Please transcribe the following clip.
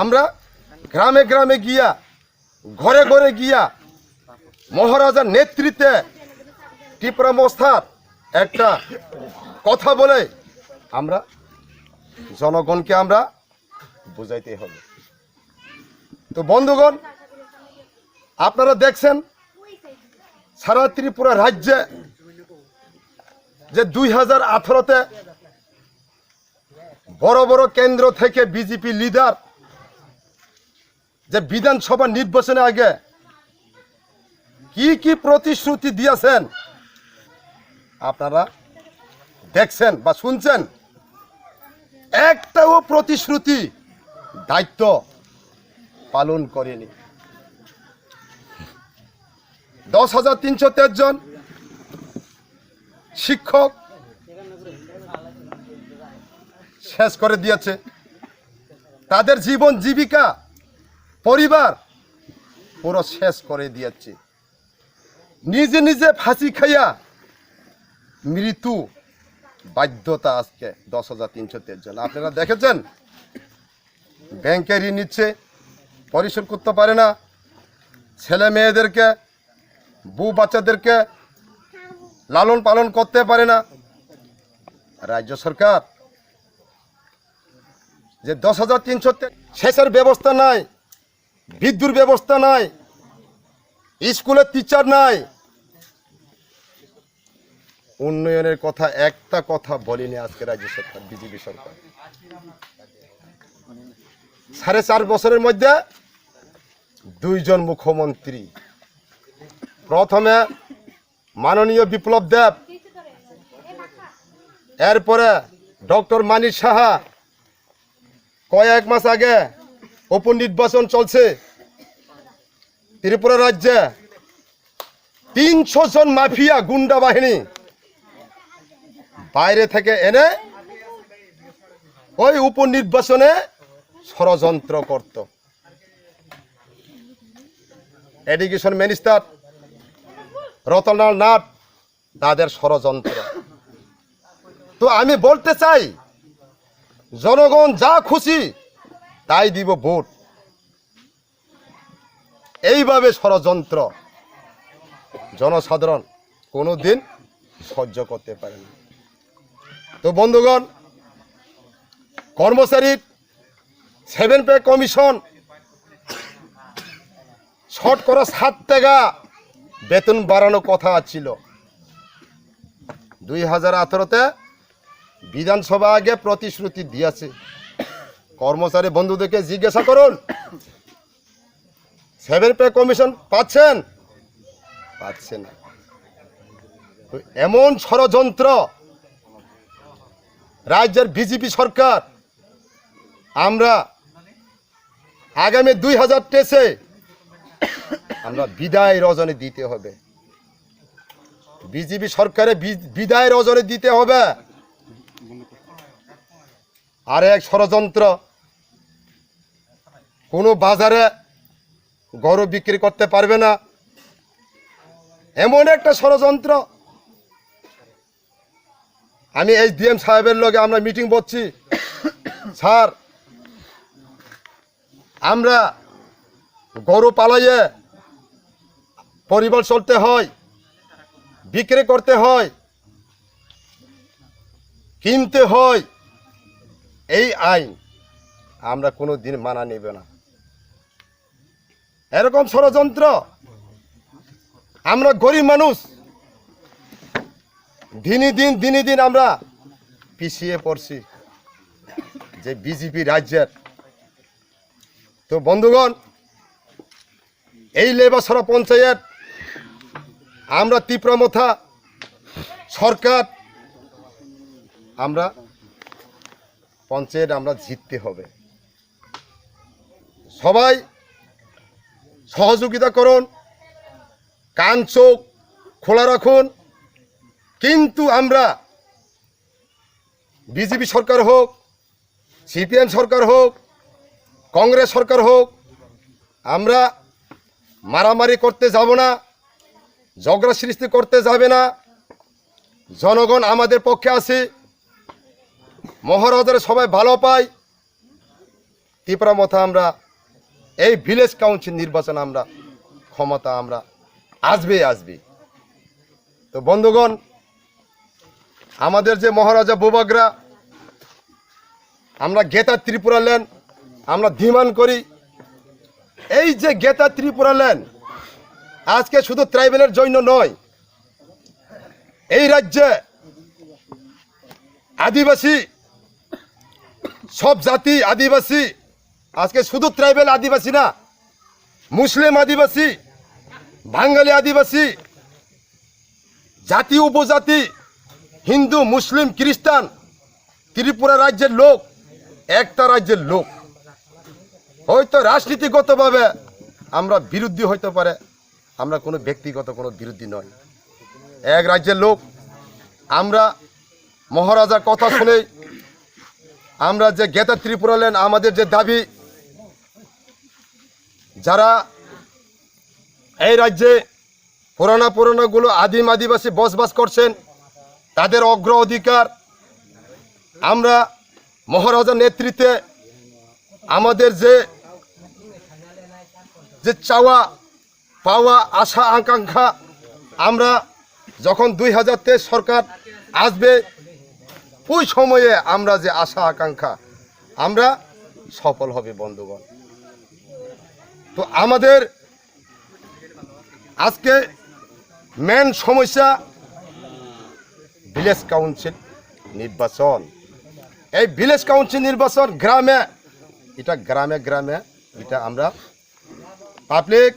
আমরা গ্রামে গ্রামে গিয়া ঘরে ঘরে গিয়া মহারাজার নেতৃত্বে ত্রিপুরা মস্তার একটা কথা বলে আমরা জনগণকে আমরা বুঝাইতে হবে। তো বন্ধুগণ, আপনারা দেখছেন সারা ত্রিপুরা রাজ্যে যে 2018-তে বড় বড় কেন্দ্র থেকে বিজেপি লিডার যে বিধানসভা নির্বাচনে আগে কি কি প্রতিশ্রুতি দিয়েছেন আপনারা দেখছেন বা শুনছেন। একটাও প্রতিশ্রুতি দায়িত্ব পালন করেনি। 10,313 জন শিক্ষক শেষ করে দিয়েছে, তাদের জীবন জীবিকা পরিবার পুরো শেষ করে দিয়েছে। নিজে নিজে ফাঁসি খাইয়া মৃত্যু বাধ্যতা আজকে 10,313 জন। আপনারা দেখেছেন ব্যাংকে ঋণ নিচ্ছে, পরিশোধ করতে পারে না, ছেলে মেয়েদেরকে বউ বাচ্চাদেরকে লালন পালন করতে পারে না। রাজ্য সরকার যে 10,313 সেচের ব্যবস্থা নাই, বিদ্যুৎ ব্যবস্থা নাই, স্কুলের টিচার নাই, উন্নয়নের কথা একটা কথা বলেনি আজকে রাজ্য সরকার, বিজেপি সরকার। 4.5 বছরের মধ্যে 2 জন মুখ্যমন্ত্রী। প্রথমে মাননীয় বিপ্লব দেব, এরপরে ডক্টর মানিক সাহা। কয়েক মাস আগে উপনির্বাচন চলছে ত্রিপুরা রাজ্যে, 300 জন মাফিয়া গুন্ডা বাহিনী বাইরে থেকে এনে ওই উপনির্বাচনে ষড়যন্ত্র করত। এডুকেশন মিনিস্টার রতনলাল নাথ, তাদের ষড়যন্ত্র। তো আমি বলতে চাই, জনগণ যা খুশি তাই দিব ভোট, এইভাবে ষড়যন্ত্র জনসাধারণ কোনোদিন সহ্য করতে পারে না। তো বন্ধুগণ, কর্মচারীর 7 পে কমিশন শর্ট করা 7 টাকা বেতন বাড়ানো কথা ছিল। 2018-তে বিধানসভা আগে প্রতিশ্রুতি দিয়েছে। কর্মচারী বন্ধুদেরকে জিজ্ঞাসা করুন, 7 পে কমিশন পাচ্ছেন? পাচ্ছে না। তো এমন ষড়যন্ত্র রাজ্যের বিজেপি সরকার, আমরা আগামী 2023-এ আমরা বিদায় রজনী দিতে হবে। বিজেপি সরকারে বিদায় রজনী দিতে হবে। আর এক ষড়যন্ত্র, কোনো বাজারে গরু বিক্রি করতে পারবে না, এমন একটা ষড়যন্ত্র। আমি SDM সাহেবের লগে আমরা মিটিং বসছি, স্যার আমরা গরু পালাইয়ে পরিবার চলতে হয়, বিক্রি করতে হয়, কিনতে হয়, এই আইন আমরা কোনো দিন মানা নেব না। এরকম ষড়যন্ত্র, আমরা গরিব মানুষ, দিনে দিন আমরা পিছিয়ে পড়ছি যে বিজেপি রাজ্যের। তো বন্ধুগণ, এই লেবাসরা পঞ্চায়েত আমরা তীব্রমথা সরকার, আমরা পঞ্চায়েত আমরা জিততে হবে। সবাই সহযোগিতা করুন, কান চোখ খোলা রাখুন। কিন্তু আমরা বিজেপি সরকার হোক, CPM সরকার হোক, কংগ্রেস সরকার হোক, আমরা মারামারি করতে যাব না, ঝগড়া সৃষ্টি করতে যাবে না। জনগণ আমাদের পক্ষে আছে, মহারাজার সবাই ভালো পায়, ত্রিপুরা মতো আমরা এই ভিলেজ কাউন্সিল নির্বাচন আমরা ক্ষমতা আমরা আসবে। তো বন্ধুগণ, আমাদের যে মহারাজা বুবাগরা আমরা গেতা ত্রিপুরা ল্যান্ড আমরা ডিমান্ড করি, এই যে গেতা ত্রিপুরা ল্যান্ড আজকে শুধু ট্রাইবেলের জন্য নয়, এই রাজ্যে আদিবাসী সব জাতি আদিবাসী, আজকে শুধু ট্রাইবেল আদিবাসী না, মুসলিম আদিবাসী, বাঙালি আদিবাসী, জাতি উপজাতি, হিন্দু মুসলিম খ্রিস্টান, ত্রিপুরা রাজ্যের লোক একটা রাজ্যের লোক। হয়তো রাজনীতিগতভাবে আমরা বিরোধী হইতে পারে, আমরা কোনো ব্যক্তিগত কোনো বিরোধী নয়, এক রাজ্যের লোক। আমরা মহারাজার কথা শুনে আমরা যে গেতা ত্রিপুরা ল্যান্ড আমাদের যে দাবি, যারা এই রাজ্যে পুরানাগুলো আদিম আদিবাসী বসবাস করছেন তাদের অগ্র অধিকার আমরা মহারাজার নেতৃত্বে আমাদের যে চাওয়া পাওয়া আশা আকাঙ্ক্ষা, আমরা যখন 2023 সরকার আসবে ওই সময়ে আমরা যে আশা আকাঙ্ক্ষা আমরা সফল হবে বন্ধুগণ। তো আমাদের আজকে মেন সমস্যা ভিলেজ কাউন্সিল নির্বাচন। এই ভিলেজ কাউন্সিল নির্বাচন গ্রামে এটা আমরা পাবলিক